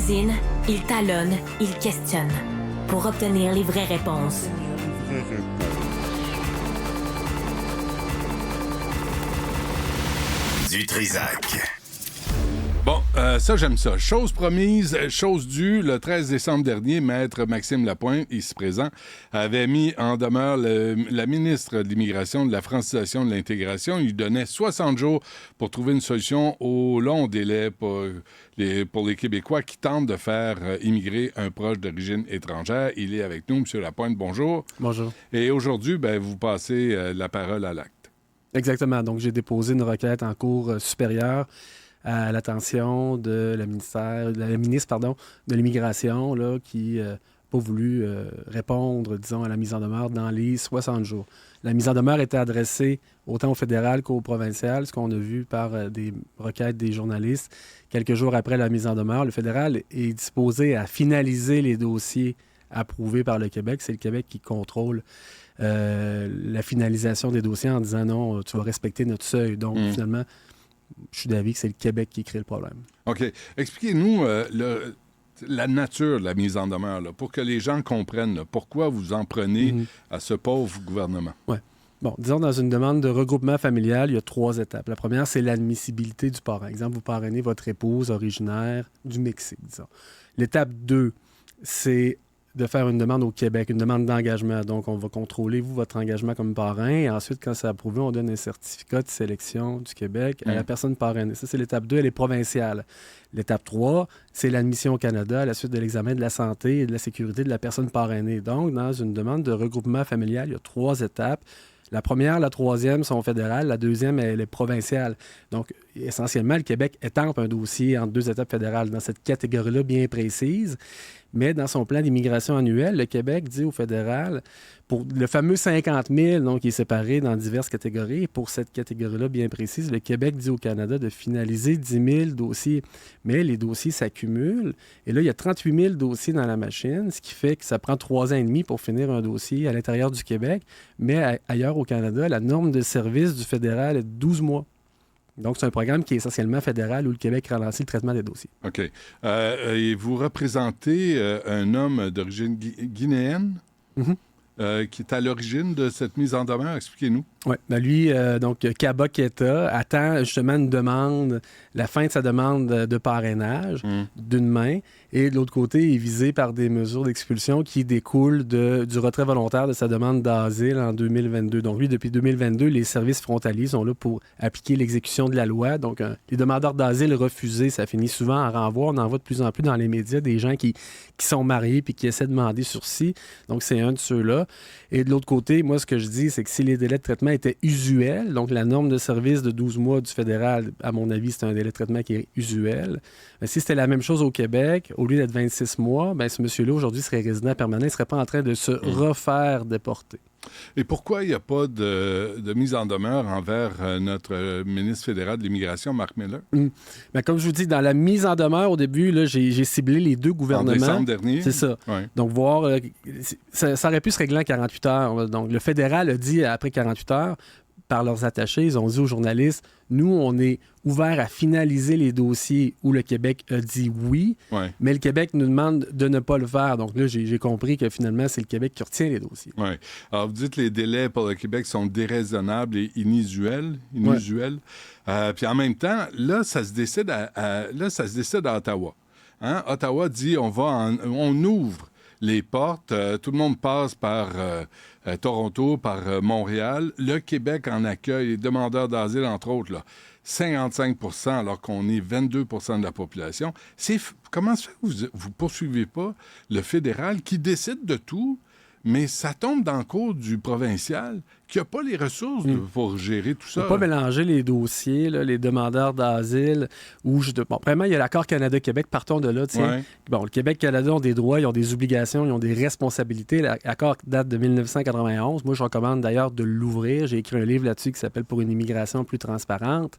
butinent, ils talonnent, ils questionnent pour obtenir les vraies réponses. Du Trizac. Bon, ça, j'aime ça. Chose promise, chose due. Le 13 décembre dernier, Maître Maxime Lapointe, ici présent, avait mis en demeure la ministre de l'Immigration, de la francisation, de l'intégration. Il lui donnait 60 jours pour trouver une solution au long délai pour les Québécois qui tentent de faire immigrer un proche d'origine étrangère. Il est avec nous, M. Lapointe. Bonjour. Bonjour. Et aujourd'hui, vous passez la parole à l'acte. Exactement. Donc, j'ai déposé une requête en cour supérieure à l'attention de la ministre de l'Immigration là, qui n'a pas voulu répondre, disons, à la mise en demeure dans les 60 jours. La mise en demeure était adressée autant au fédéral qu'au provincial, ce qu'on a vu par des requêtes des journalistes. Quelques jours après la mise en demeure, le fédéral est disposé à finaliser les dossiers approuvés par le Québec. C'est le Québec qui contrôle la finalisation des dossiers en disant non, tu vas respecter notre seuil. Donc, finalement, je suis d'avis que c'est le Québec qui crée le problème. OK. Expliquez-nous la nature de la mise en demeure, là, pour que les gens comprennent là, pourquoi vous en prenez à ce pauvre gouvernement. Oui. Bon, disons, dans une demande de regroupement familial, il y a 3 étapes. La première, c'est l'admissibilité du parrain. Par exemple, vous parrainez votre épouse originaire du Mexique, disons. L'étape 2, c'est de faire une demande au Québec, une demande d'engagement. Donc, on va contrôler, vous, votre engagement comme parrain. Et ensuite, quand c'est approuvé, on donne un certificat de sélection du Québec à la personne parrainée. Ça, c'est l'étape 2, elle est provinciale. L'étape 3, c'est l'admission au Canada à la suite de l'examen de la santé et de la sécurité de la personne parrainée. Donc, dans une demande de regroupement familial, il y a 3 étapes. La première, la troisième sont fédérales. La deuxième, elle est provinciale. Donc, essentiellement, le Québec étampe un dossier en 2 étapes fédérales dans cette catégorie-là bien précise. Mais dans son plan d'immigration annuel, le Québec dit au fédéral, pour le fameux 50 000, donc qui est séparé dans diverses catégories, pour cette catégorie-là bien précise, le Québec dit au Canada de finaliser 10 000 dossiers. Mais les dossiers s'accumulent. Et là, il y a 38 000 dossiers dans la machine, ce qui fait que ça prend 3 ans et demi pour finir un dossier à l'intérieur du Québec. Mais ailleurs au Canada, la norme de service du fédéral est de 12 mois. Donc, c'est un programme qui est essentiellement fédéral où le Québec ralentit le traitement des dossiers. OK. Et vous représentez un homme d'origine guinéenne qui est à l'origine de cette mise en demeure. Expliquez-nous. Oui. Ben lui, donc, Kaba Keita attend justement une demande, la fin de sa demande de parrainage d'une main. Et de l'autre côté, il est visé par des mesures d'expulsion qui découlent du retrait volontaire de sa demande d'asile en 2022. Donc lui, depuis 2022, les services frontaliers sont là pour appliquer l'exécution de la loi. Donc les demandeurs d'asile refusés, ça finit souvent en renvoi. On en voit de plus en plus dans les médias des gens qui sont mariés puis qui essaient de demander sursis. Donc c'est un de ceux-là. Et de l'autre côté, moi, ce que je dis, c'est que si les délais de traitement étaient usuels, donc la norme de service de 12 mois du fédéral, à mon avis, c'est un délai de traitement qui est usuel. Mais si c'était la même chose au Québec, au lieu d'être 26 mois, bien, ce monsieur-là, aujourd'hui, serait résident permanent. Il ne serait pas en train de se refaire déporter. Et pourquoi il n'y a pas de mise en demeure envers notre ministre fédéral de l'Immigration, Marc Miller? Bien, comme je vous dis, dans la mise en demeure, au début, là, j'ai ciblé les 2 gouvernements. En décembre dernier? C'est ça. Ouais. Donc, voir... ça aurait pu se régler en 48 heures. Donc, le fédéral a dit, après 48 heures, par leurs attachés, ils ont dit aux journalistes, nous, on est ouvert à finaliser les dossiers où le Québec a dit oui, mais le Québec nous demande de ne pas le faire. Donc là, j'ai compris que finalement, c'est le Québec qui retient les dossiers. Oui. Alors, vous dites que les délais pour le Québec sont déraisonnables et inusuels. Puis en même temps, là, ça se décide à Ottawa. Hein? Ottawa dit, on ouvre les portes, tout le monde passe par Toronto, par Montréal. Le Québec en accueille les demandeurs d'asile, entre autres, là, 55 % alors qu'on est 22 % de la population. Comment se fait que vous ne poursuivez pas le fédéral qui décide de tout, mais ça tombe dans le cours du provincial qui n'a pas les ressources pour gérer tout ça? Il ne faut pas mélanger les dossiers, là, les demandeurs d'asile. Vraiment, il y a l'accord Canada-Québec. Partons de là. Bon, le Québec-Canada ont des droits, ils ont des obligations, ils ont des responsabilités. L'accord date de 1991. Moi, je recommande d'ailleurs de l'ouvrir. J'ai écrit un livre là-dessus qui s'appelle « Pour une immigration plus transparente »,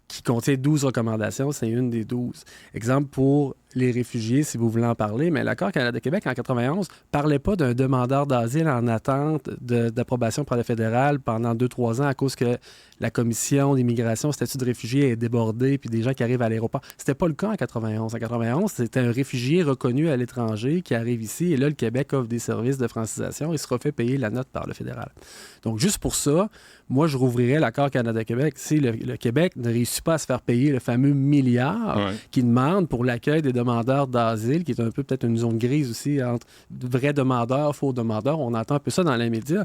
qui contient 12 recommandations. C'est une des 12. Exemple, pour les réfugiés, si vous voulez en parler, mais l'accord Canada-Québec en 91 parlait pas d'un demandeur d'asile en attente d'approbation par le fédéral pendant 2-3 ans à cause que la commission d'immigration, statut de réfugié est débordée, puis des gens qui arrivent à l'aéroport. C'était pas le cas en 91. En 91, c'était un réfugié reconnu à l'étranger qui arrive ici, et là, le Québec offre des services de francisation et se refait payer la note par le fédéral. Donc, juste pour ça, moi, je rouvrirais l'accord Canada-Québec. Si le Québec ne réussit pas à se faire payer le fameux milliard qu'il demande pour l'accueil des demandeurs d'asile, qui est un peu peut-être une zone grise aussi entre vrais demandeurs, faux demandeurs, on entend un peu ça dans les médias,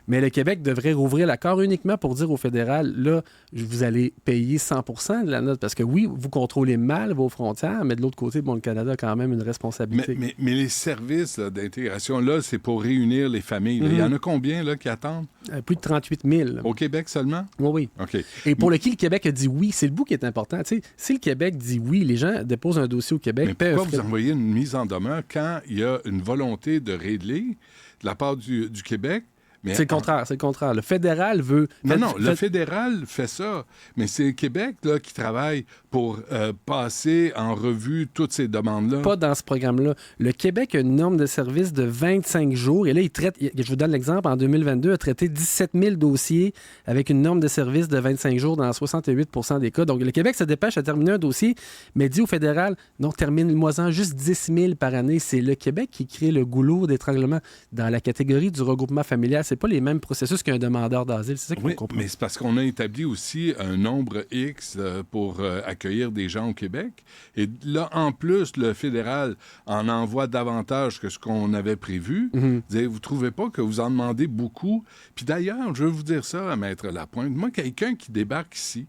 mais le Québec devrait rouvrir l'accord uniquement pour dire au fédéral, là, vous allez payer 100% de la note, parce que oui, vous contrôlez mal vos frontières, mais de l'autre côté, bon, le Canada a quand même une responsabilité. Mais les services là, d'intégration, là, c'est pour réunir les familles. Il y en a combien là, qui attendent? Plus de 38 000. Au Québec seulement? Oui. OK. Et pour lequel le Québec a dit oui, c'est le bout qui est important. Tu sais, si le Québec dit oui, les gens déposent un dossier au Québec. Mais pourquoi vous envoyez une mise en demeure quand il y a une volonté de régler de la part du Québec? Mais c'est le contraire. Le fédéral veut... Le fédéral fait ça, mais c'est le Québec là, qui travaille pour passer en revue toutes ces demandes-là. Pas dans ce programme-là. Le Québec a une norme de service de 25 jours, et là, il traite, je vous donne l'exemple, en 2022, a traité 17 000 dossiers avec une norme de service de 25 jours dans 68 % des cas. Donc, le Québec se dépêche à terminer un dossier, mais dit au fédéral, non, termine-moi-en juste 10 000 par année. C'est le Québec qui crée le goulot d'étranglement dans la catégorie du regroupement familial. C'est pas les mêmes processus qu'un demandeur d'asile. C'est ça qu'il faut comprendre. Mais c'est parce qu'on a établi aussi un nombre X pour accueillir des gens au Québec. Et là, en plus, le fédéral en envoie davantage que ce qu'on avait prévu. Vous trouvez pas que vous en demandez beaucoup? Puis d'ailleurs, je veux vous dire ça, à Maître Lapointe. Moi, quelqu'un qui débarque ici,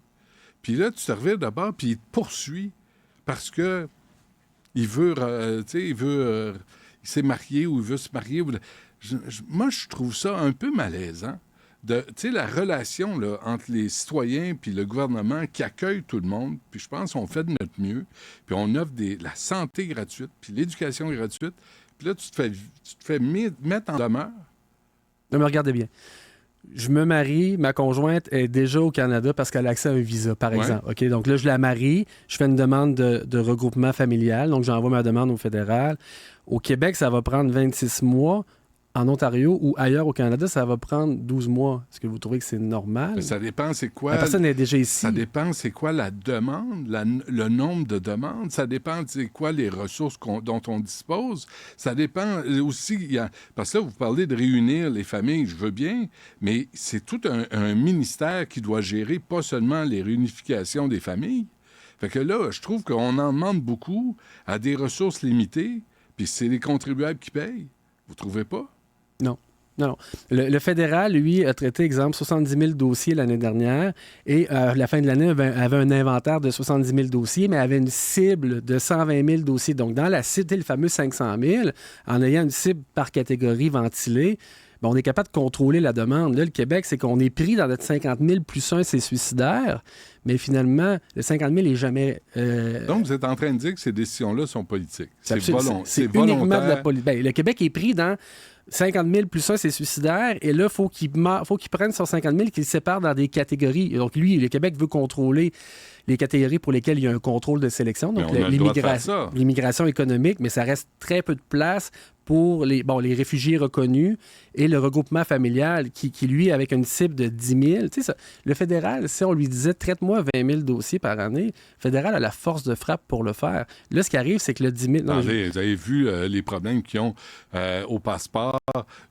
puis là, tu te reviens d'abord, puis il te poursuit parce que il veut, il s'est marié ou il veut se marier. Moi, je trouve ça un peu malaisant. La relation là, entre les citoyens puis le gouvernement qui accueille tout le monde, puis je pense qu'on fait de notre mieux, puis on offre la santé gratuite, puis l'éducation gratuite, puis là, tu te fais mettre en demeure. Non, mais regardez bien. Je me marie, ma conjointe est déjà au Canada parce qu'elle a accès à un visa, par exemple. OK? Donc là, je la marie, je fais une demande de regroupement familial, donc j'envoie ma demande au fédéral. Au Québec, ça va prendre 26 mois. En Ontario ou ailleurs au Canada, ça va prendre 12 mois. Est-ce que vous trouvez que c'est normal? Mais ça dépend, c'est quoi... La personne est déjà ici. Ça dépend, c'est quoi la demande, le nombre de demandes. Ça dépend, c'est quoi les ressources dont on dispose. Ça dépend aussi... Parce que là, vous parlez de réunir les familles, je veux bien, mais c'est tout un ministère qui doit gérer pas seulement les réunifications des familles. Fait que là, je trouve qu'on en demande beaucoup à des ressources limitées, puis c'est les contribuables qui payent. Vous trouvez pas? Non. Le fédéral, lui, a traité, exemple, 70 000 dossiers l'année dernière et à la fin de l'année, avait un inventaire de 70 000 dossiers, mais avait une cible de 120 000 dossiers. Donc, dans la cible, le fameux 500 000, en ayant une cible par catégorie ventilée, on est capable de contrôler la demande. Là, le Québec, c'est qu'on est pris dans notre 50 000 plus 1, c'est suicidaire, mais finalement, le 50 000 n'est jamais... Donc, vous êtes en train de dire que ces décisions-là sont politiques. C'est volontaire. Uniquement de la politique. Le Québec est pris dans 50 000 plus 1, c'est suicidaire, et là, il faut qu'il prenne sur 50 000 qu'il sépare dans des catégories. Donc, lui, le Québec veut contrôler les catégories pour lesquelles il y a un contrôle de sélection, donc l'immigration économique, mais ça reste très peu de place pour les réfugiés reconnus et le regroupement familial qui, lui, avec une cible de 10 000. Tu sais, le fédéral, si on lui disait « traite-moi 20 000 dossiers par année », le fédéral a la force de frappe pour le faire. Là, ce qui arrive, c'est que le 10 000... Vous avez vu les problèmes qu'ils ont au passeport,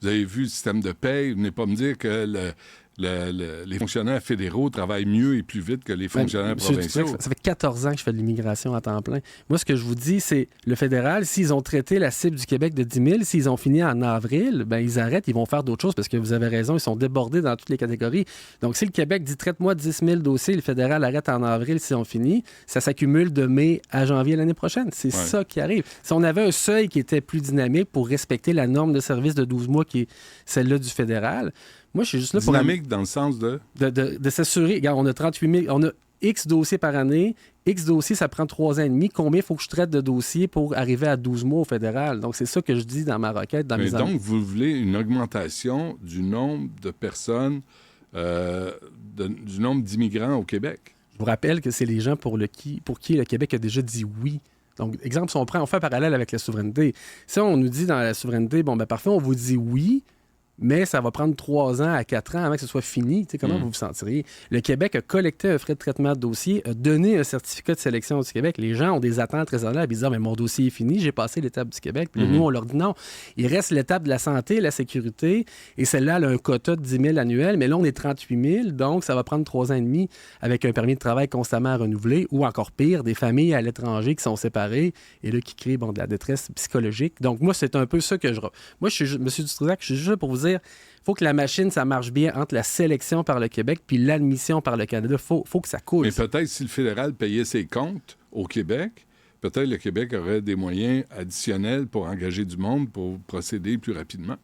vous avez vu le système de paye, vous venez pas me dire que les fonctionnaires fédéraux travaillent mieux et plus vite que les fonctionnaires provinciaux. Ça fait 14 ans que je fais de l'immigration à temps plein. Moi, ce que je vous dis, c'est le fédéral, s'ils ont traité la cible du Québec de 10 000, s'ils ont fini en avril, ils arrêtent, ils vont faire d'autres choses parce que vous avez raison, ils sont débordés dans toutes les catégories. Donc, si le Québec dit « traite-moi 10 000 dossiers », le fédéral arrête en avril si on finit, ça s'accumule de mai à janvier l'année prochaine. C'est ça qui arrive. Si on avait un seuil qui était plus dynamique pour respecter la norme de service de 12 mois qui est celle-là du fédéral, moi, je suis juste là pour... Dynamique dans le sens de s'assurer. Regarde, on a 38 000... On a X dossiers par année. X dossiers, ça prend 3 ans et demi. Combien il faut que je traite de dossiers pour arriver à 12 mois au fédéral? Donc, c'est ça que je dis dans ma requête. Donc, vous voulez une augmentation du nombre de personnes, du nombre d'immigrants au Québec? Je vous rappelle que c'est les gens pour qui le Québec a déjà dit oui Donc, exemple, si on fait un parallèle avec la souveraineté. Si on nous dit dans la souveraineté, parfait, on vous dit oui, mais ça va prendre 3 ans à 4 ans avant que ce soit fini. Comment vous vous sentiriez? Le Québec a collecté un frais de traitement de dossier, a donné un certificat de sélection du Québec. Les gens ont des attentes raisonnables. Ils disent, mais mon dossier est fini, j'ai passé l'étape du Québec. Puis là, nous, on leur dit non. Il reste l'étape de la santé, la sécurité, et celle-là, elle a un quota de 10 000 annuels, mais là, on est 38 000, donc ça va prendre 3 ans et demi avec un permis de travail constamment renouvelé, ou encore pire, des familles à l'étranger qui sont séparées et là, qui créent de la détresse psychologique. Donc, moi, c'est un peu ça que je... Moi, je suis M. Dutrisac, je suis juste là pour vous dire, il faut que la machine, ça marche bien entre la sélection par le Québec puis l'admission par le Canada. Faut que ça coule. Mais peut-être si le fédéral payait ses comptes au Québec, peut-être le Québec aurait des moyens additionnels pour engager du monde pour procéder plus rapidement.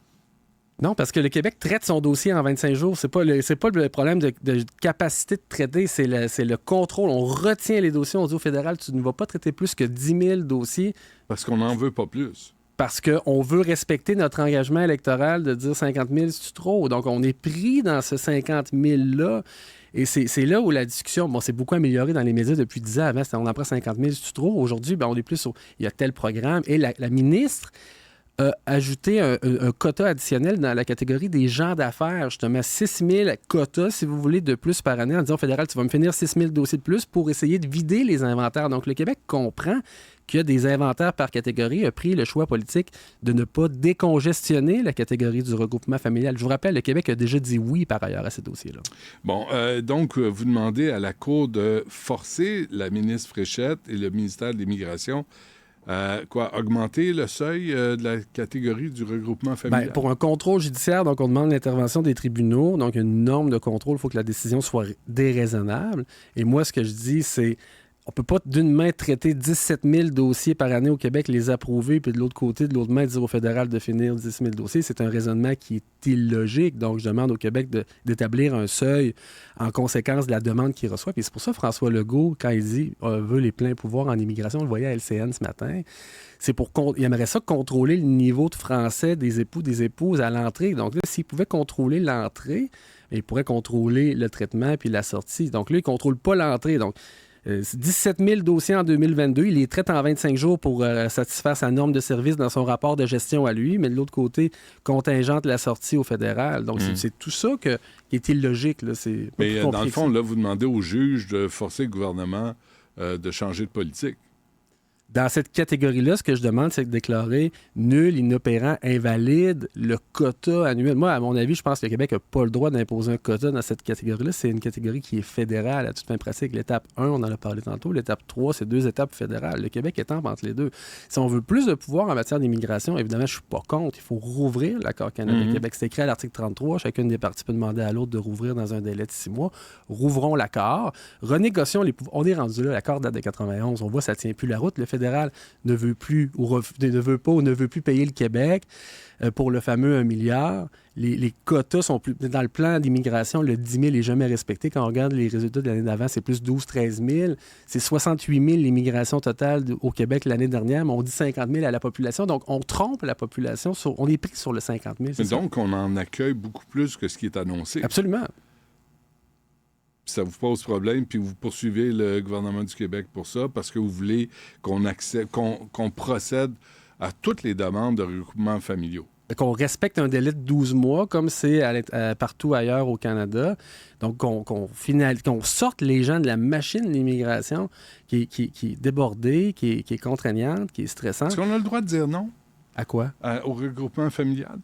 Non, parce que le Québec traite son dossier en 25 jours. C'est pas le problème de capacité de traiter, c'est le contrôle. On retient les dossiers. On dit au fédéral, tu ne vas pas traiter plus que 10 000 dossiers. Parce qu'on n'en veut pas plus. Parce qu'on veut respecter notre engagement électoral de dire 50 000, c'est trop. Donc, on est pris dans ce 50 000-là. Et c'est là où la discussion, c'est beaucoup amélioré dans les médias depuis 10 ans. Avant, on en prend 50 000, c'est trop. Aujourd'hui, on est plus sur... Il y a tel programme. Et la ministre a ajouté un quota additionnel dans la catégorie des gens d'affaires. Justement, 6 000 quotas, si vous voulez, de plus par année, en disant au fédéral, tu vas me finir 6 000 dossiers de plus pour essayer de vider les inventaires. Donc, le Québec comprend qu'il y a des inventaires par catégorie, a pris le choix politique de ne pas décongestionner la catégorie du regroupement familial. Je vous rappelle, le Québec a déjà dit oui, par ailleurs, à ces dossiers-là. Bon, donc, vous demandez à la Cour de forcer la ministre Fréchette et le ministère de l'Immigration augmenter le seuil de la catégorie du regroupement familial? Pour un contrôle judiciaire, donc on demande l'intervention des tribunaux, donc une norme de contrôle, il faut que la décision soit déraisonnable. Et moi, ce que je dis, c'est on peut pas d'une main traiter 17 000 dossiers par année au Québec, les approuver, puis de l'autre main, dire au fédéral de finir 10 000 dossiers. C'est un raisonnement qui est illogique. Donc, je demande au Québec d'établir un seuil en conséquence de la demande qu'il reçoit. Puis c'est pour ça François Legault, quand il dit veut les pleins pouvoirs en immigration, on le voyait à LCN ce matin, il aimerait ça contrôler le niveau de français des époux, des épouses à l'entrée. Donc là, s'il pouvait contrôler l'entrée, il pourrait contrôler le traitement puis la sortie. Donc là, il ne contrôle pas l'entrée. Donc, 17 000 dossiers en 2022. Il les traite en 25 jours pour satisfaire sa norme de service dans son rapport de gestion à lui, mais de l'autre côté, contingente la sortie au fédéral. Donc, c'est tout ça qui est illogique. Là. Mais dans le fond, là, vous demandez au juge de forcer le gouvernement de changer de politique. Dans cette catégorie-là, ce que je demande, c'est de déclarer nul, inopérant, invalide le quota annuel. Moi, à mon avis, je pense que le Québec n'a pas le droit d'imposer un quota dans cette catégorie-là. C'est une catégorie qui est fédérale à toute fin pratique. L'étape 1, on en a parlé tantôt. L'étape 3, c'est 2 étapes fédérales. Le Québec étant entre les deux. Si on veut plus de pouvoir en matière d'immigration, évidemment, je ne suis pas contre. Il faut rouvrir l'accord Canada-Québec. C'est écrit à l'article 33. Chacune des parties peut demander à l'autre de rouvrir dans un délai de 6 mois. Rouvrons l'accord. Renégocions les pouvoirs. On est rendu là. L'accord date de 91. On voit que ça ne tient plus la route. Le fédéral ne veut plus ou ne veut plus payer le Québec pour le fameux 1 milliard. Les quotas sont plus... Dans le plan d'immigration, le 10 000 n'est jamais respecté. Quand on regarde les résultats de l'année d'avant, c'est plus 12-13 000. C'est 68 000 l'immigration totale au Québec l'année dernière, mais on dit 50 000 à la population. Donc, on trompe la population. On est pris sur le 50 000. Mais donc, on en accueille beaucoup plus que ce qui est annoncé. Absolument. Ça vous pose problème, puis vous poursuivez le gouvernement du Québec pour ça, parce que vous voulez qu'on procède à toutes les demandes de regroupements familiaux. Qu'on respecte un délai de 12 mois, comme c'est partout ailleurs au Canada. Donc, qu'on sorte les gens de la machine de l'immigration qui est débordée, qui est contraignante, qui est stressante. Est-ce qu'on a le droit de dire non? À quoi? Au regroupement familial?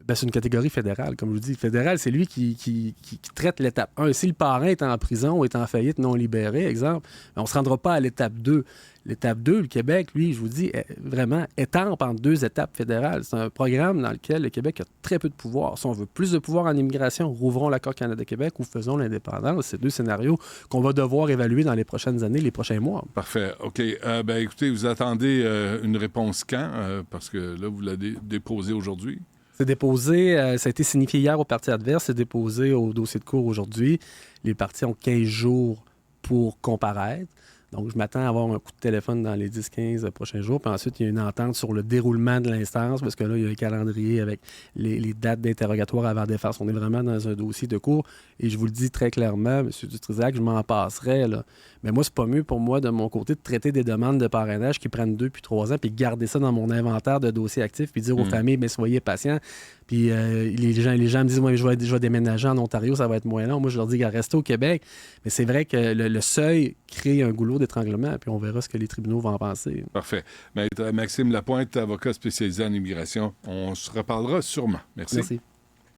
C'est une catégorie fédérale, comme je vous dis. Fédéral, c'est lui qui traite l'étape 1. Si le parrain est en prison ou est en faillite non libéré, exemple, on ne se rendra pas à l'étape 2. L'étape 2, le Québec, lui, je vous dis, vraiment étampe entre 2 étapes fédérales. C'est un programme dans lequel le Québec a très peu de pouvoir. Si on veut plus de pouvoir en immigration, rouvrons l'accord Canada-Québec ou faisons l'indépendance. C'est 2 scénarios qu'on va devoir évaluer dans les prochaines années, les prochains mois. Parfait. OK. Écoutez, vous attendez une réponse quand? Parce que là, vous l'avez déposée aujourd'hui. C'est déposé, ça a été signifié hier au parti adverse, c'est déposé au dossier de cour aujourd'hui. Les partis ont 15 jours pour comparaître. Donc, je m'attends à avoir un coup de téléphone dans les 10-15 prochains jours. Puis ensuite, il y a une entente sur le déroulement de l'instance, parce que là, il y a un calendrier avec les dates d'interrogatoire avant défense. On est vraiment dans un dossier de cours. Et je vous le dis très clairement, M. Dutrisac, je m'en passerais, là. Mais moi, c'est pas mieux pour moi, de mon côté, de traiter des demandes de parrainage qui prennent 2 puis 3 ans, puis garder ça dans mon inventaire de dossiers actifs, puis dire aux familles, mais soyez patients. Puis les gens me disent, moi, je vais déménager en Ontario, ça va être moins long. Moi, je leur dis, restez au Québec. Mais c'est vrai que le seuil crée un goulot d'étranglement, puis on verra ce que les tribunaux vont en penser. Parfait. Maître Maxime Lapointe, avocat spécialisé en immigration. On se reparlera sûrement. Merci. Merci.